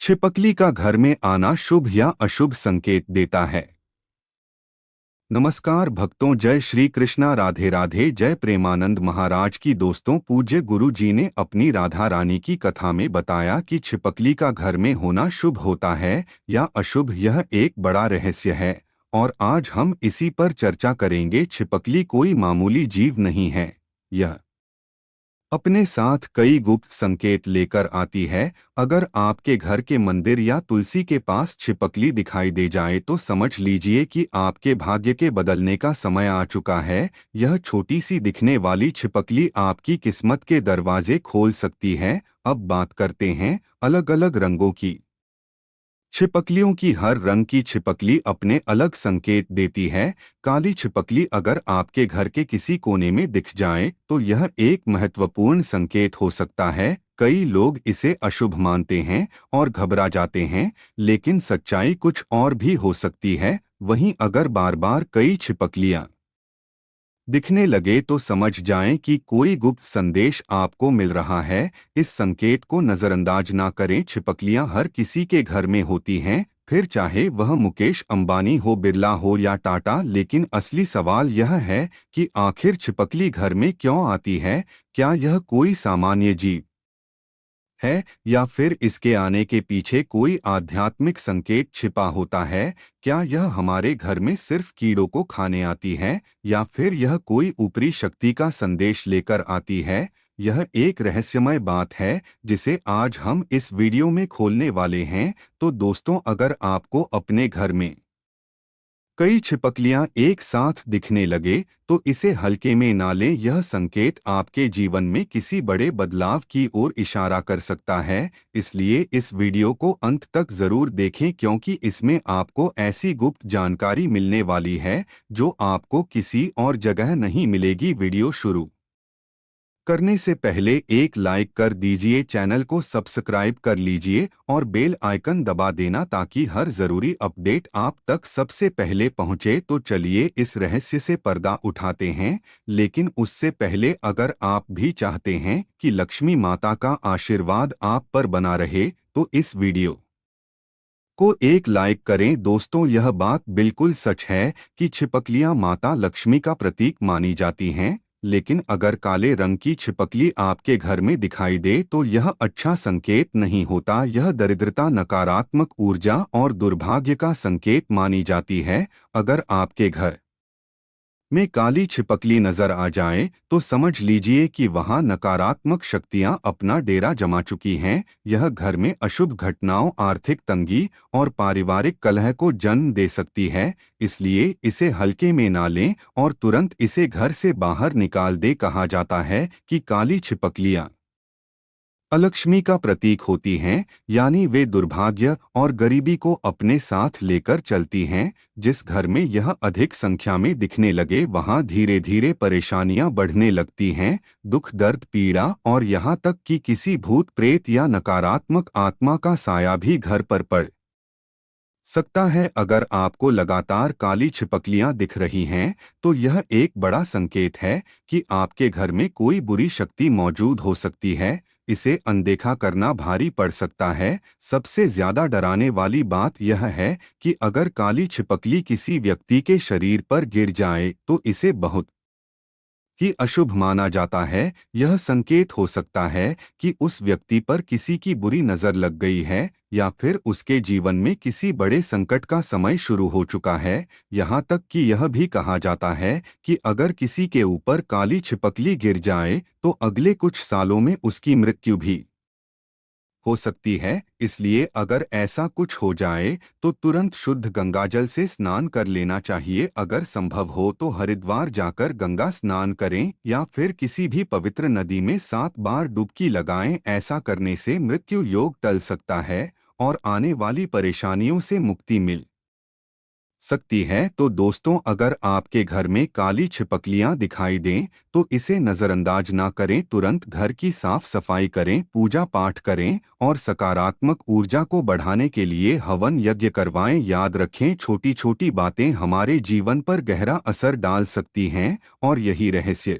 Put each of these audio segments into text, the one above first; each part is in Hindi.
छिपकली का घर में आना शुभ या अशुभ संकेत देता है। नमस्कार भक्तों, जय श्री कृष्णा, राधे राधे, जय प्रेमानंद महाराज की। दोस्तों, पूज्य गुरु जी ने अपनी राधा रानी की कथा में बताया कि छिपकली का घर में होना शुभ होता है या अशुभ। यह एक बड़ा रहस्य है और आज हम इसी पर चर्चा करेंगे। छिपकली कोई मामूली जीव नहीं है। यह अपने साथ कई गुप्त संकेत लेकर आती है। अगर आपके घर के मंदिर या तुलसी के पास छिपकली दिखाई दे जाए तो समझ लीजिए कि आपके भाग्य के बदलने का समय आ चुका है। यह छोटी सी दिखने वाली छिपकली आपकी किस्मत के दरवाजे खोल सकती है। अब बात करते हैं अलग अलग रंगों की। छिपकलियों की हर रंग की छिपकली अपने अलग संकेत देती है। काली छिपकली अगर आपके घर के किसी कोने में दिख जाए तो यह एक महत्वपूर्ण संकेत हो सकता है। कई लोग इसे अशुभ मानते हैं और घबरा जाते हैं, लेकिन सच्चाई कुछ और भी हो सकती है। वहीं अगर बार बार कई छिपकलियां दिखने लगे तो समझ जाएं कि कोई गुप्त संदेश आपको मिल रहा है। इस संकेत को नजरअंदाज ना करें। छिपकलियां हर किसी के घर में होती हैं, फिर चाहे वह मुकेश अंबानी हो, बिरला हो या टाटा। लेकिन असली सवाल यह है कि आखिर छिपकली घर में क्यों आती है? क्या यह कोई सामान्य जीव है या फिर इसके आने के पीछे कोई आध्यात्मिक संकेत छिपा होता है? क्या यह हमारे घर में सिर्फ कीड़ों को खाने आती है या फिर यह कोई ऊपरी शक्ति का संदेश लेकर आती है? यह एक रहस्यमय बात है जिसे आज हम इस वीडियो में खोलने वाले हैं। तो दोस्तों, अगर आपको अपने घर में कई छिपकलियां एक साथ दिखने लगे तो इसे हल्के में ना लें। यह संकेत आपके जीवन में किसी बड़े बदलाव की ओर इशारा कर सकता है। इसलिए इस वीडियो को अंत तक जरूर देखें, क्योंकि इसमें आपको ऐसी गुप्त जानकारी मिलने वाली है जो आपको किसी और जगह नहीं मिलेगी। वीडियो शुरू करने से पहले एक लाइक कर दीजिए, चैनल को सब्सक्राइब कर लीजिए और बेल आइकन दबा देना ताकि हर जरूरी अपडेट आप तक सबसे पहले पहुंचे। तो चलिए इस रहस्य से पर्दा उठाते हैं। लेकिन उससे पहले अगर आप भी चाहते हैं कि लक्ष्मी माता का आशीर्वाद आप पर बना रहे तो इस वीडियो को एक लाइक करें। दोस्तों, यह बात बिल्कुल सच है कि छिपकलियां माता लक्ष्मी का प्रतीक मानी जाती हैं। लेकिन अगर काले रंग की छिपकली आपके घर में दिखाई दे तो यह अच्छा संकेत नहीं होता। यह दरिद्रता, नकारात्मक ऊर्जा और दुर्भाग्य का संकेत मानी जाती है। अगर आपके घर में काली छिपकली नजर आ जाए तो समझ लीजिए कि वहां नकारात्मक शक्तियां अपना डेरा जमा चुकी हैं। यह घर में अशुभ घटनाओं, आर्थिक तंगी और पारिवारिक कलह को जन्म दे सकती है। इसलिए इसे हल्के में ना लें और तुरंत इसे घर से बाहर निकाल दे। कहा जाता है कि काली छिपकलियां अलक्ष्मी का प्रतीक होती हैं, यानी वे दुर्भाग्य और गरीबी को अपने साथ लेकर चलती हैं। जिस घर में यह अधिक संख्या में दिखने लगे वहां धीरे धीरे परेशानियां बढ़ने लगती हैं। दुख, दर्द, पीड़ा और यहाँ तक कि किसी भूत प्रेत या नकारात्मक आत्मा का साया भी घर पर पड़ सकता है। अगर आपको लगातार काली छिपकलियां दिख रही हैं तो यह एक बड़ा संकेत है कि आपके घर में कोई बुरी शक्ति मौजूद हो सकती है। इसे अनदेखा करना भारी पड़ सकता है। सबसे ज्यादा डराने वाली बात यह है कि अगर काली छिपकली किसी व्यक्ति के शरीर पर गिर जाए तो इसे बहुत ही अशुभ माना जाता है। यह संकेत हो सकता है कि उस व्यक्ति पर किसी की बुरी नजर लग गई है या फिर उसके जीवन में किसी बड़े संकट का समय शुरू हो चुका है। यहाँ तक कि यह भी कहा जाता है कि अगर किसी के ऊपर काली छिपकली गिर जाए तो अगले कुछ सालों में उसकी मृत्यु भी हो सकती है। इसलिए अगर ऐसा कुछ हो जाए तो तुरंत शुद्ध गंगाजल से स्नान कर लेना चाहिए। अगर संभव हो तो हरिद्वार जाकर गंगा स्नान करें या फिर किसी भी पवित्र नदी में 7 बार डुबकी लगाएं। ऐसा करने से मृत्यु योग टल सकता है और आने वाली परेशानियों से मुक्ति मिल सकती है। तो दोस्तों, अगर आपके घर में काली छिपकलियां दिखाई दें तो इसे नजरअंदाज ना करें। तुरंत घर की साफ सफाई करें, पूजा पाठ करें और सकारात्मक ऊर्जा को बढ़ाने के लिए हवन यज्ञ करवाएं। याद रखें, छोटी छोटी बातें हमारे जीवन पर गहरा असर डाल सकती हैं और यही रहस्य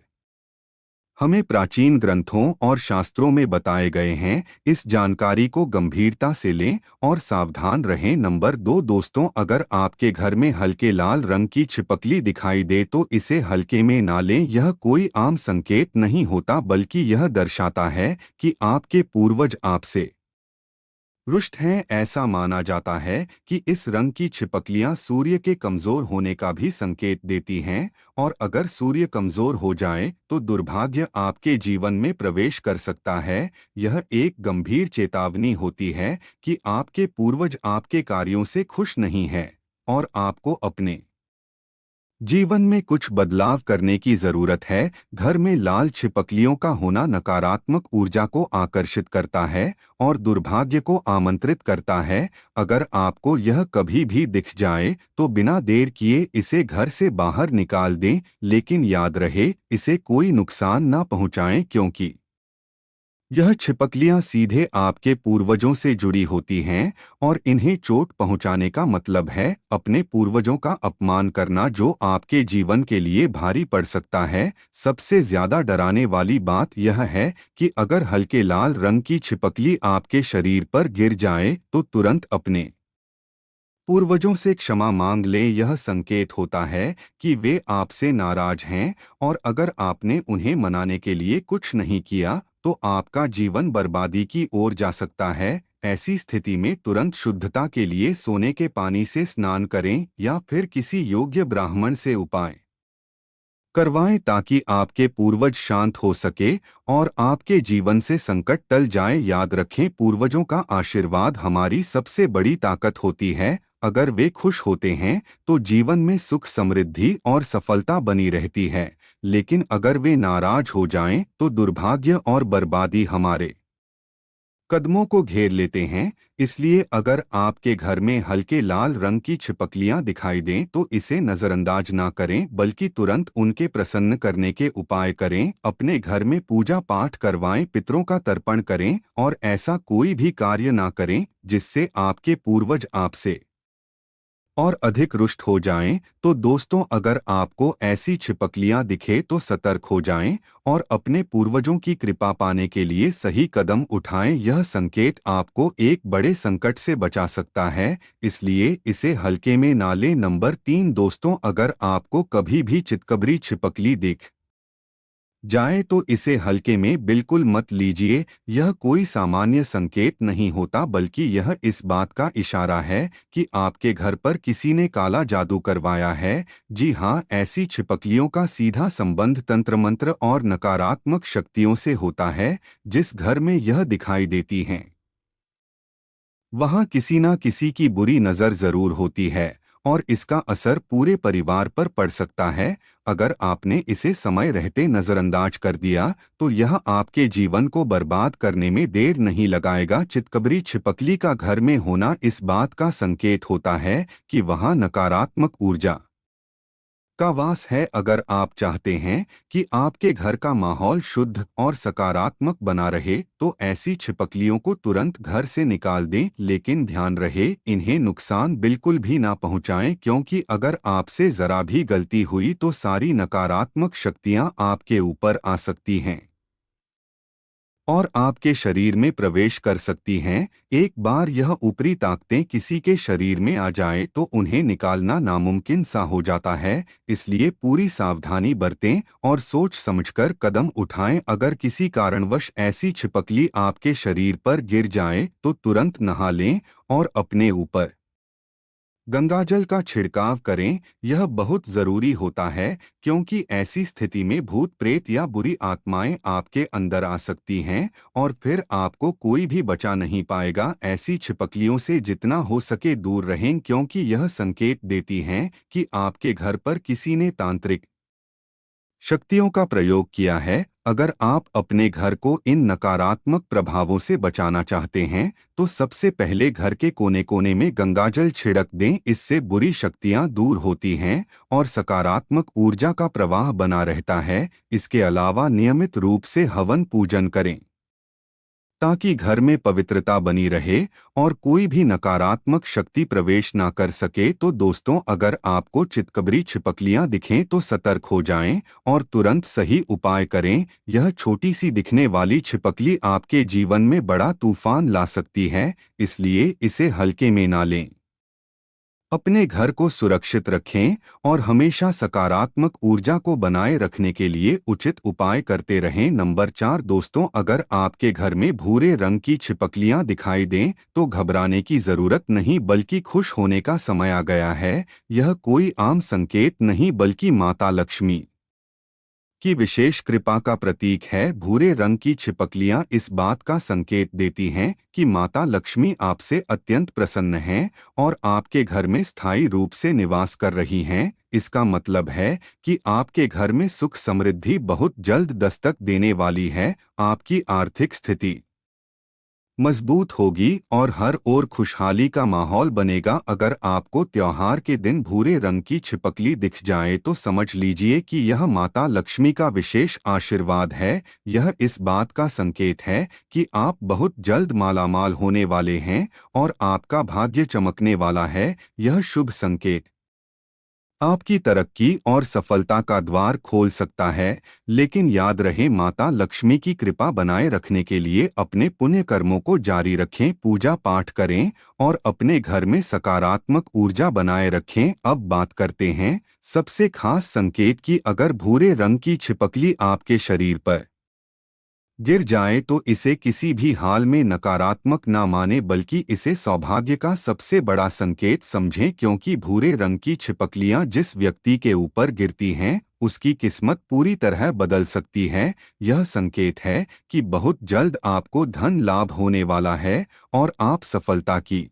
हमें प्राचीन ग्रंथों और शास्त्रों में बताए गए हैं। इस जानकारी को गंभीरता से लें और सावधान रहें। नंबर 2 दोस्तों, अगर आपके घर में हल्के लाल रंग की छिपकली दिखाई दे तो इसे हल्के में ना लें। यह कोई आम संकेत नहीं होता, बल्कि यह दर्शाता है कि आपके पूर्वज आपसे रुष्ट हैं। ऐसा माना जाता है कि इस रंग की छिपकलियां सूर्य के कमजोर होने का भी संकेत देती हैं, और अगर सूर्य कमजोर हो जाए तो दुर्भाग्य आपके जीवन में प्रवेश कर सकता है। यह एक गंभीर चेतावनी होती है कि आपके पूर्वज आपके कार्यों से खुश नहीं हैं और आपको अपने जीवन में कुछ बदलाव करने की जरूरत है। घर में लाल छिपकलियों का होना नकारात्मक ऊर्जा को आकर्षित करता है और दुर्भाग्य को आमंत्रित करता है। अगर आपको यह कभी भी दिख जाए तो बिना देर किए इसे घर से बाहर निकाल दें, लेकिन याद रहे इसे कोई नुकसान ना पहुंचाएं, क्योंकि यह छिपकलियां सीधे आपके पूर्वजों से जुड़ी होती हैं और इन्हें चोट पहुंचाने का मतलब है अपने पूर्वजों का अपमान करना, जो आपके जीवन के लिए भारी पड़ सकता है। सबसे ज्यादा डराने वाली बात यह है कि अगर हल्के लाल रंग की छिपकली आपके शरीर पर गिर जाए तो तुरंत अपने पूर्वजों से क्षमा मांग लें। यह संकेत होता है कि वे आपसे नाराज हैं, और अगर आपने उन्हें मनाने के लिए कुछ नहीं किया तो आपका जीवन बर्बादी की ओर जा सकता है। ऐसी स्थिति में तुरंत शुद्धता के लिए सोने के पानी से स्नान करें या फिर किसी योग्य ब्राह्मण से उपाय करवाएं, ताकि आपके पूर्वज शांत हो सके और आपके जीवन से संकट टल जाए। याद रखें, पूर्वजों का आशीर्वाद हमारी सबसे बड़ी ताकत होती है। अगर वे खुश होते हैं तो जीवन में सुख, समृद्धि और सफलता बनी रहती है, लेकिन अगर वे नाराज हो जाएं तो दुर्भाग्य और बर्बादी हमारे कदमों को घेर लेते हैं। इसलिए अगर आपके घर में हल्के लाल रंग की छिपकलियां दिखाई दें तो इसे नजरअंदाज ना करें, बल्कि तुरंत उनके प्रसन्न करने के उपाय करें। अपने घर में पूजा पाठ करवाएं, पितरों का तर्पण करें और ऐसा कोई भी कार्य ना करें जिससे आपके पूर्वज आपसे और अधिक रुष्ट हो जाएं। तो दोस्तों, अगर आपको ऐसी छिपकलियां दिखे तो सतर्क हो जाएं और अपने पूर्वजों की कृपा पाने के लिए सही कदम उठाएं। यह संकेत आपको एक बड़े संकट से बचा सकता है, इसलिए इसे हल्के में ना लें। नंबर 3 दोस्तों, अगर आपको कभी भी चितकबरी छिपकली दिख जाए तो इसे हल्के में बिल्कुल मत लीजिए। यह कोई सामान्य संकेत नहीं होता, बल्कि यह इस बात का इशारा है कि आपके घर पर किसी ने काला जादू करवाया है। जी हाँ, ऐसी छिपकलियों का सीधा संबंध तंत्र मंत्र और नकारात्मक शक्तियों से होता है। जिस घर में यह दिखाई देती हैं वहाँ किसी न किसी की बुरी नज़र जरूर होती है और इसका असर पूरे परिवार पर पड़ सकता है। अगर आपने इसे समय रहते नज़रअंदाज कर दिया तो यह आपके जीवन को बर्बाद करने में देर नहीं लगाएगा। चितकबरी छिपकली का घर में होना इस बात का संकेत होता है कि वहाँ नकारात्मक ऊर्जा का वास है। अगर आप चाहते हैं कि आपके घर का माहौल शुद्ध और सकारात्मक बना रहे तो ऐसी छिपकलियों को तुरंत घर से निकाल दें, लेकिन ध्यान रहे इन्हें नुकसान बिल्कुल भी ना पहुंचाएं, क्योंकि अगर आपसे जरा भी गलती हुई तो सारी नकारात्मक शक्तियां आपके ऊपर आ सकती हैं और आपके शरीर में प्रवेश कर सकती हैं। एक बार यह ऊपरी ताकतें किसी के शरीर में आ जाए तो उन्हें निकालना नामुमकिन सा हो जाता है। इसलिए पूरी सावधानी बरतें और सोच समझकर कदम उठाएं। अगर किसी कारणवश ऐसी छिपकली आपके शरीर पर गिर जाए तो तुरंत नहा लें और अपने ऊपर गंगाजल का छिड़काव करें। यह बहुत जरूरी होता है, क्योंकि ऐसी स्थिति में भूत प्रेत या बुरी आत्माएं आपके अंदर आ सकती हैं और फिर आपको कोई भी बचा नहीं पाएगा। ऐसी छिपकलियों से जितना हो सके दूर रहें, क्योंकि यह संकेत देती हैं कि आपके घर पर किसी ने तांत्रिक शक्तियों का प्रयोग किया है। अगर आप अपने घर को इन नकारात्मक प्रभावों से बचाना चाहते हैं तो सबसे पहले घर के कोने कोने में गंगाजल छिड़क दें। इससे बुरी शक्तियां दूर होती हैं और सकारात्मक ऊर्जा का प्रवाह बना रहता है। इसके अलावा नियमित रूप से हवन पूजन करें ताकि घर में पवित्रता बनी रहे और कोई भी नकारात्मक शक्ति प्रवेश ना कर सके। तो दोस्तों, अगर आपको चितकबरी छिपकलियां दिखें तो सतर्क हो जाएं और तुरंत सही उपाय करें। यह छोटी सी दिखने वाली छिपकली आपके जीवन में बड़ा तूफान ला सकती है, इसलिए इसे हल्के में ना लें। अपने घर को सुरक्षित रखें और हमेशा सकारात्मक ऊर्जा को बनाए रखने के लिए उचित उपाय करते रहें। नंबर 4 दोस्तों, अगर आपके घर में भूरे रंग की छिपकलियां दिखाई दें तो घबराने की जरूरत नहीं, बल्कि खुश होने का समय आ गया है। यह कोई आम संकेत नहीं, बल्कि माता लक्ष्मी की विशेष कृपा का प्रतीक है। भूरे रंग की छिपकलियां इस बात का संकेत देती हैं कि माता लक्ष्मी आपसे अत्यंत प्रसन्न हैं और आपके घर में स्थायी रूप से निवास कर रही हैं। इसका मतलब है कि आपके घर में सुख समृद्धि बहुत जल्द दस्तक देने वाली है। आपकी आर्थिक स्थिति मजबूत होगी और हर ओर खुशहाली का माहौल बनेगा। अगर आपको त्योहार के दिन भूरे रंग की छिपकली दिख जाए तो समझ लीजिए कि यह माता लक्ष्मी का विशेष आशीर्वाद है। यह इस बात का संकेत है कि आप बहुत जल्द मालामाल होने वाले हैं और आपका भाग्य चमकने वाला है। यह शुभ संकेत आपकी तरक्की और सफलता का द्वार खोल सकता है। लेकिन याद रहे, माता लक्ष्मी की कृपा बनाए रखने के लिए अपने पुण्य कर्मों को जारी रखें, पूजा पाठ करें और अपने घर में सकारात्मक ऊर्जा बनाए रखें। अब बात करते हैं सबसे खास संकेत की। अगर भूरे रंग की छिपकली आपके शरीर पर गिर जाए तो इसे किसी भी हाल में नकारात्मक ना माने, बल्कि इसे सौभाग्य का सबसे बड़ा संकेत समझें, क्योंकि भूरे रंग की छिपकलियां जिस व्यक्ति के ऊपर गिरती हैं उसकी किस्मत पूरी तरह बदल सकती है। यह संकेत है कि बहुत जल्द आपको धन लाभ होने वाला है और आप सफलता की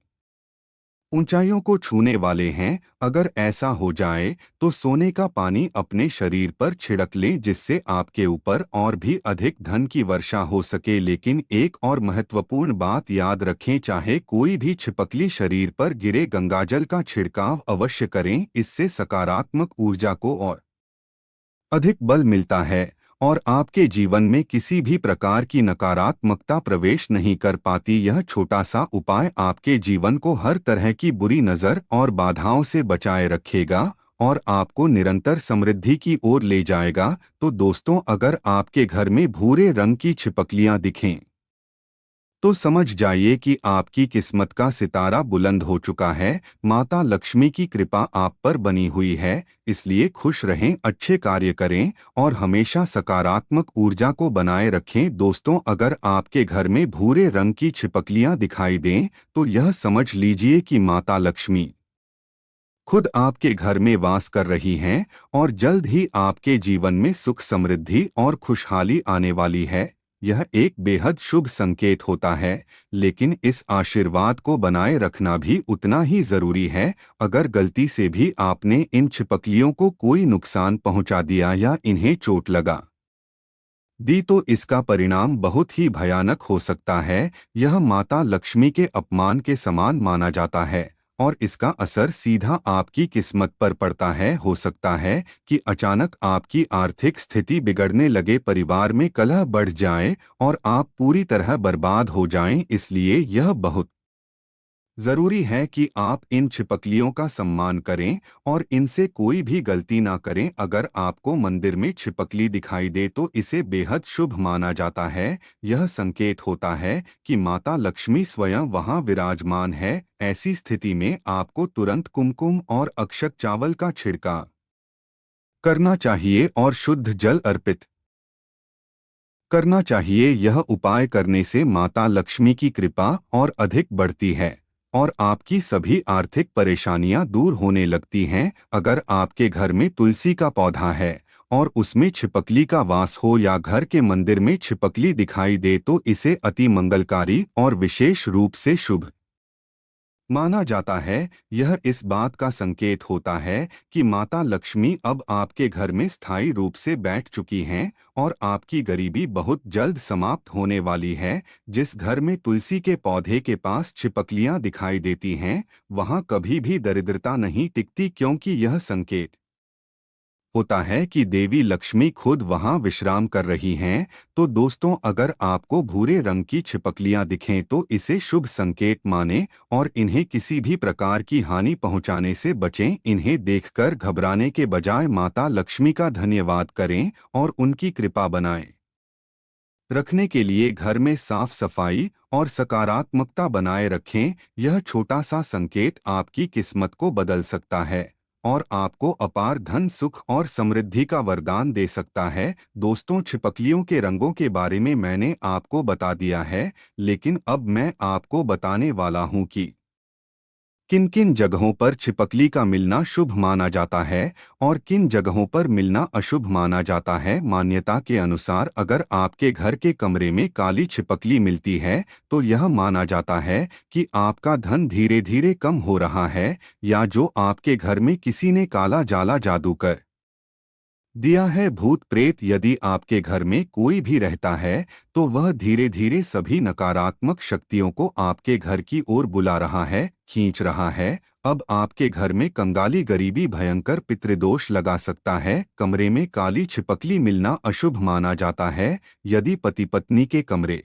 ऊंचाइयों को छूने वाले हैं। अगर ऐसा हो जाए तो सोने का पानी अपने शरीर पर छिड़क लें, जिससे आपके ऊपर और भी अधिक धन की वर्षा हो सके। लेकिन एक और महत्वपूर्ण बात याद रखें, चाहे कोई भी छिपकली शरीर पर गिरे, गंगाजल का छिड़काव अवश्य करें। इससे सकारात्मक ऊर्जा को और अधिक बल मिलता है और आपके जीवन में किसी भी प्रकार की नकारात्मकता प्रवेश नहीं कर पाती। यह छोटा सा उपाय आपके जीवन को हर तरह की बुरी नज़र और बाधाओं से बचाए रखेगा और आपको निरंतर समृद्धि की ओर ले जाएगा। तो दोस्तों, अगर आपके घर में भूरे रंग की छिपकलियां दिखें तो समझ जाइए कि आपकी किस्मत का सितारा बुलंद हो चुका है। माता लक्ष्मी की कृपा आप पर बनी हुई है, इसलिए खुश रहें, अच्छे कार्य करें और हमेशा सकारात्मक ऊर्जा को बनाए रखें। दोस्तों, अगर आपके घर में भूरे रंग की छिपकलियां दिखाई दें तो यह समझ लीजिए कि माता लक्ष्मी खुद आपके घर में वास कर रही हैं और जल्द ही आपके जीवन में सुख समृद्धि और खुशहाली आने वाली है। यह एक बेहद शुभ संकेत होता है, लेकिन इस आशीर्वाद को बनाए रखना भी उतना ही जरूरी है। अगर गलती से भी आपने इन छिपकलियों को कोई नुकसान पहुंचा दिया या इन्हें चोट लगा दी तो इसका परिणाम बहुत ही भयानक हो सकता है। यह माता लक्ष्मी के अपमान के समान माना जाता है और इसका असर सीधा आपकी किस्मत पर पड़ता है। हो सकता है कि अचानक आपकी आर्थिक स्थिति बिगड़ने लगे, परिवार में कलह बढ़ जाए और आप पूरी तरह बर्बाद हो जाएं। इसलिए यह बहुत जरूरी है कि आप इन छिपकलियों का सम्मान करें और इनसे कोई भी गलती ना करें। अगर आपको मंदिर में छिपकली दिखाई दे तो इसे बेहद शुभ माना जाता है। यह संकेत होता है कि माता लक्ष्मी स्वयं वहां विराजमान है। ऐसी स्थिति में आपको तुरंत कुमकुम और अक्षत चावल का छिड़काव करना चाहिए और शुद्ध जल अर्पित करना चाहिए। यह उपाय करने से माता लक्ष्मी की कृपा और अधिक बढ़ती है और आपकी सभी आर्थिक परेशानियां दूर होने लगती हैं। अगर आपके घर में तुलसी का पौधा है और उसमें छिपकली का वास हो या घर के मंदिर में छिपकली दिखाई दे तो इसे अति मंगलकारी और विशेष रूप से शुभ माना जाता है। यह इस बात का संकेत होता है कि माता लक्ष्मी अब आपके घर में स्थायी रूप से बैठ चुकी हैं और आपकी गरीबी बहुत जल्द समाप्त होने वाली है। जिस घर में तुलसी के पौधे के पास छिपकलियां दिखाई देती हैं, वहां कभी भी दरिद्रता नहीं टिकती, क्योंकि यह संकेत होता है कि देवी लक्ष्मी खुद वहां विश्राम कर रही हैं। तो दोस्तों, अगर आपको भूरे रंग की छिपकलियां दिखें तो इसे शुभ संकेत मानें और इन्हें किसी भी प्रकार की हानि पहुंचाने से बचें। इन्हें देखकर घबराने के बजाय माता लक्ष्मी का धन्यवाद करें और उनकी कृपा बनाएं रखने के लिए घर में साफ सफाई और सकारात्मकता बनाए रखें। यह छोटा सा संकेत आपकी किस्मत को बदल सकता है और आपको अपार धन, सुख और समृद्धि का वरदान दे सकता है। दोस्तों, छिपकलियों के रंगों के बारे में मैंने आपको बता दिया है, लेकिन अब मैं आपको बताने वाला हूं कि किन किन जगहों पर छिपकली का मिलना शुभ माना जाता है और किन जगहों पर मिलना अशुभ माना जाता है। मान्यता के अनुसार अगर आपके घर के कमरे में काली छिपकली मिलती है तो यह माना जाता है कि आपका धन धीरे धीरे कम हो रहा है, या जो आपके घर में किसी ने काला जाला जादू कर दिया है। भूत प्रेत यदि आपके घर में कोई भी रहता है तो वह धीरे धीरे सभी नकारात्मक शक्तियों को आपके घर की ओर बुला रहा है, खींच रहा है। अब आपके घर में कंगाली, गरीबी, भयंकर पितृदोष लगा सकता है। कमरे में काली छिपकली मिलना अशुभ माना जाता है। यदि पति पत्नी के कमरे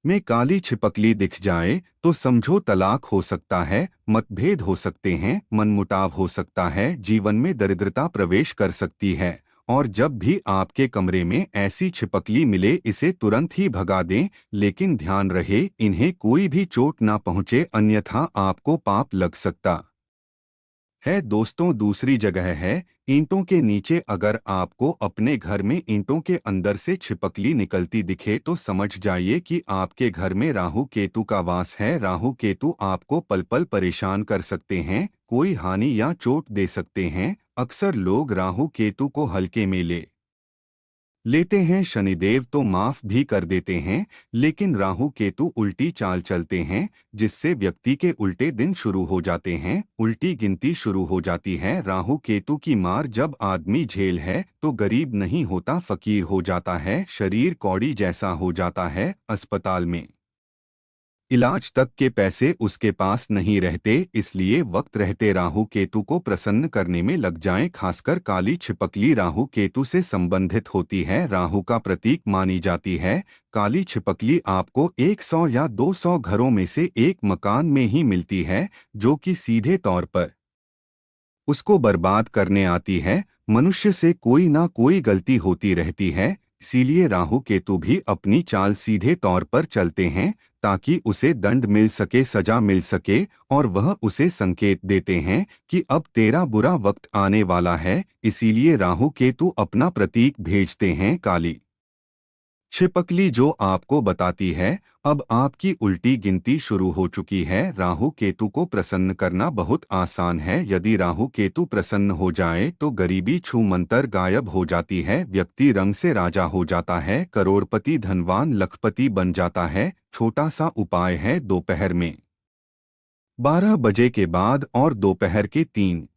में काली छिपकली दिख जाए तो समझो तलाक हो सकता है, मतभेद हो सकते हैं, मनमुटाव हो सकता है, जीवन में दरिद्रता प्रवेश कर सकती है। और जब भी आपके कमरे में ऐसी छिपकली मिले इसे तुरंत ही भगा दें, लेकिन ध्यान रहे इन्हें कोई भी चोट ना पहुंचे, अन्यथा आपको पाप लग सकता है। दोस्तों, दूसरी जगह है ईंटों के नीचे। अगर आपको अपने घर में ईंटों के अंदर से छिपकली निकलती दिखे तो समझ जाइए कि आपके घर में राहु केतु का वास है। राहु केतु आपको पल पल परेशान कर सकते हैं, कोई हानि या चोट दे सकते हैं। अक्सर लोग राहु केतु को हल्के में लेते हैं, शनिदेव तो माफ भी कर देते हैं, लेकिन राहु केतु उल्टी चाल चलते हैं, जिससे व्यक्ति के उल्टे दिन शुरू हो जाते हैं, उल्टी गिनती शुरू हो जाती है। राहु केतु की मार जब आदमी झेल है तो गरीब नहीं होता, फकीर हो जाता है, शरीर कौड़ी जैसा हो जाता है, अस्पताल में इलाज तक के पैसे उसके पास नहीं रहते। इसलिए वक्त रहते राहु केतु को प्रसन्न करने में लग जाएं। खासकर काली छिपकली राहु केतु से संबंधित होती है, राहु का प्रतीक मानी जाती है। काली छिपकली आपको 100 या 200 घरों में से एक मकान में ही मिलती है, जो कि सीधे तौर पर उसको बर्बाद करने आती है। मनुष्य से कोई ना कोई गलती होती रहती है, इसीलिए राहु केतु भी अपनी चाल सीधे तौर पर चलते हैं ताकि उसे दंड मिल सके, सजा मिल सके, और वह उसे संकेत देते हैं कि अब तेरा बुरा वक्त आने वाला है। इसीलिए राहु केतु अपना प्रतीक भेजते हैं, काली छिपकली, जो आपको बताती है अब आपकी उल्टी गिनती शुरू हो चुकी है। राहु केतु को प्रसन्न करना बहुत आसान है। यदि राहु केतु प्रसन्न हो जाए तो गरीबी छू मंतर गायब हो जाती है, व्यक्ति रंग से राजा हो जाता है, करोड़पति, धनवान, लखपति बन जाता है। छोटा सा उपाय है, दोपहर में 12 बजे के बाद और दोपहर के 3:00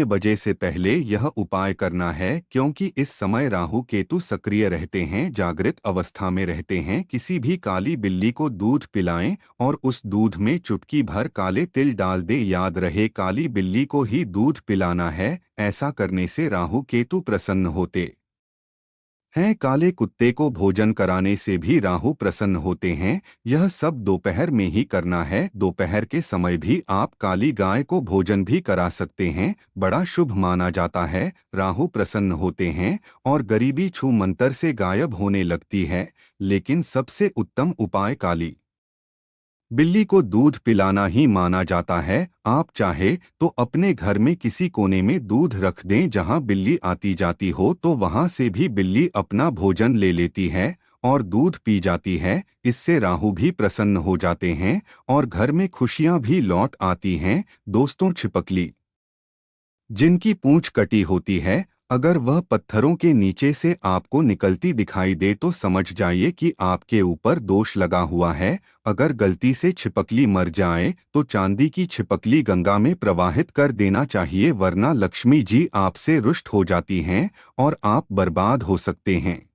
बजे से पहले यह उपाय करना है, क्योंकि इस समय राहु केतु सक्रिय रहते हैं, जागृत अवस्था में रहते हैं। किसी भी काली बिल्ली को दूध पिलाएं और उस दूध में चुटकी भर काले तिल डाल दें। याद रहे, काली बिल्ली को ही दूध पिलाना है। ऐसा करने से राहु केतु प्रसन्न होते हैं। काले कुत्ते को भोजन कराने से भी राहु प्रसन्न होते हैं। यह सब दोपहर में ही करना है। दोपहर के समय भी आप काली गाय को भोजन भी करा सकते हैं, बड़ा शुभ माना जाता है। राहु प्रसन्न होते हैं और गरीबी छू मंतर से गायब होने लगती है। लेकिन सबसे उत्तम उपाय काली बिल्ली को दूध पिलाना ही माना जाता है। आप चाहे तो अपने घर में किसी कोने में दूध रख दें जहां बिल्ली आती जाती हो, तो वहां से भी बिल्ली अपना भोजन ले लेती है और दूध पी जाती है। इससे राहु भी प्रसन्न हो जाते हैं और घर में खुशियां भी लौट आती हैं। दोस्तों, छिपकली जिनकी पूंछ कटी होती है, अगर वह पत्थरों के नीचे से आपको निकलती दिखाई दे तो समझ जाइए कि आपके ऊपर दोष लगा हुआ है। अगर गलती से छिपकली मर जाए तो चांदी की छिपकली गंगा में प्रवाहित कर देना चाहिए, वरना लक्ष्मी जी आपसे रुष्ट हो जाती हैं और आप बर्बाद हो सकते हैं।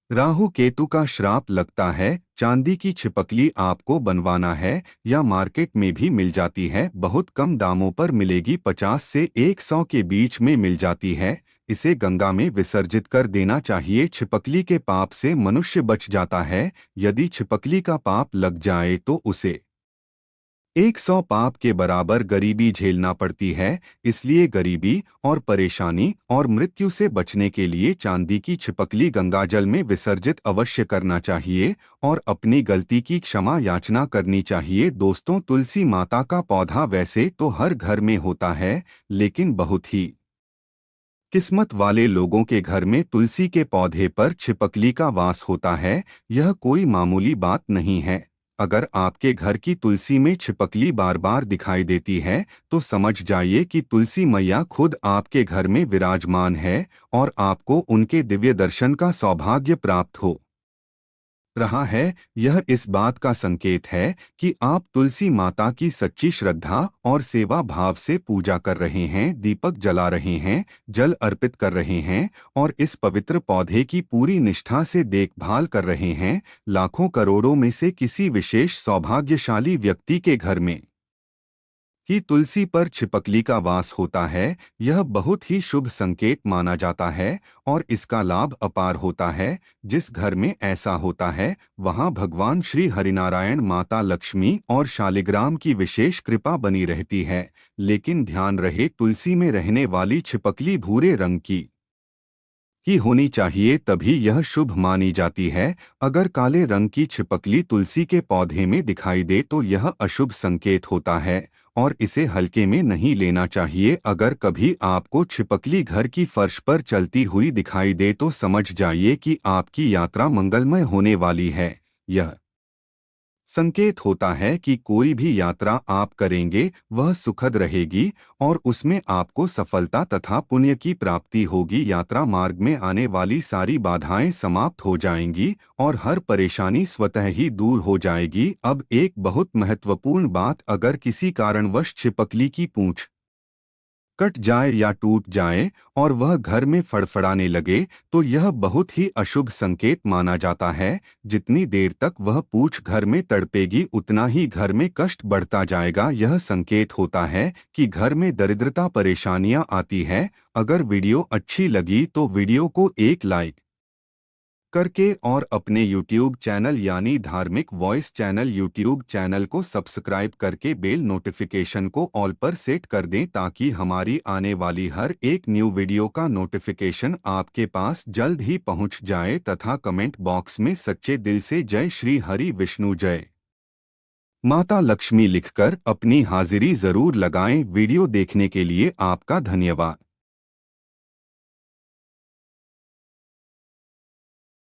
राहु केतु का श्राप लगता है चांदी की छिपकली आपको बनवाना है या मार्केट में भी मिल जाती है, बहुत कम दामों पर मिलेगी, 50 से 100 के बीच में मिल जाती है। इसे गंगा में विसर्जित कर देना चाहिए। छिपकली के पाप से मनुष्य बच जाता है। यदि छिपकली का पाप लग जाए तो उसे 100 पाप के बराबर गरीबी झेलना पड़ती है। इसलिए गरीबी और परेशानी और मृत्यु से बचने के लिए चांदी की छिपकली गंगाजल में विसर्जित अवश्य करना चाहिए और अपनी गलती की क्षमा याचना करनी चाहिए। दोस्तों, तुलसी माता का पौधा वैसे तो हर घर में होता है, लेकिन बहुत ही किस्मत वाले लोगों के घर में तुलसी के पौधे पर छिपकली का वास होता है। यह कोई मामूली बात नहीं है। अगर आपके घर की तुलसी में छिपकली बार बार दिखाई देती है तो समझ जाइए कि तुलसी मैया खुद आपके घर में विराजमान है और आपको उनके दिव्य दर्शन का सौभाग्य प्राप्त हो रहा है। यह इस बात का संकेत है कि आप तुलसी माता की सच्ची श्रद्धा और सेवा भाव से पूजा कर रहे हैं, दीपक जला रहे हैं, जल अर्पित कर रहे हैं और इस पवित्र पौधे की पूरी निष्ठा से देखभाल कर रहे हैं। लाखों करोड़ों में से किसी विशेष सौभाग्यशाली व्यक्ति के घर में कि तुलसी पर छिपकली का वास होता है। यह बहुत ही शुभ संकेत माना जाता है और इसका लाभ अपार होता है। जिस घर में ऐसा होता है वहां भगवान श्री हरिनारायण, माता लक्ष्मी और शालिग्राम की विशेष कृपा बनी रहती है। लेकिन ध्यान रहे, तुलसी में रहने वाली छिपकली भूरे रंग की होनी चाहिए, तभी यह शुभ मानी जाती है। अगर काले रंग की छिपकली तुलसी के पौधे में दिखाई दे तो यह अशुभ संकेत होता है और इसे हल्के में नहीं लेना चाहिए। अगर कभी आपको छिपकली घर की फर्श पर चलती हुई दिखाई दे तो समझ जाइए कि आपकी यात्रा मंगलमय होने वाली है। यह संकेत होता है कि कोई भी यात्रा आप करेंगे वह सुखद रहेगी और उसमें आपको सफलता तथा पुण्य की प्राप्ति होगी। यात्रा मार्ग में आने वाली सारी बाधाएं समाप्त हो जाएंगी और हर परेशानी स्वतः ही दूर हो जाएगी। अब एक बहुत महत्वपूर्ण बात, अगर किसी कारणवश छिपकली की पूंछ कट जाए या टूट जाए और वह घर में फड़फड़ाने लगे तो यह बहुत ही अशुभ संकेत माना जाता है। जितनी देर तक वह पूंछ घर में तड़पेगी उतना ही घर में कष्ट बढ़ता जाएगा। यह संकेत होता है कि घर में दरिद्रता, परेशानियां आती है। अगर वीडियो अच्छी लगी तो वीडियो को एक लाइक करके और अपने YouTube चैनल यानी धार्मिक वॉइस चैनल YouTube चैनल को सब्सक्राइब करके बेल नोटिफिकेशन को ऑल पर सेट कर दें ताकि हमारी आने वाली हर एक न्यू वीडियो का नोटिफिकेशन आपके पास जल्द ही पहुंच जाए। तथा कमेंट बॉक्स में सच्चे दिल से जय श्री हरि विष्णु, जय माता लक्ष्मी लिखकर अपनी हाजिरी जरूर लगाएं। वीडियो देखने के लिए आपका धन्यवाद।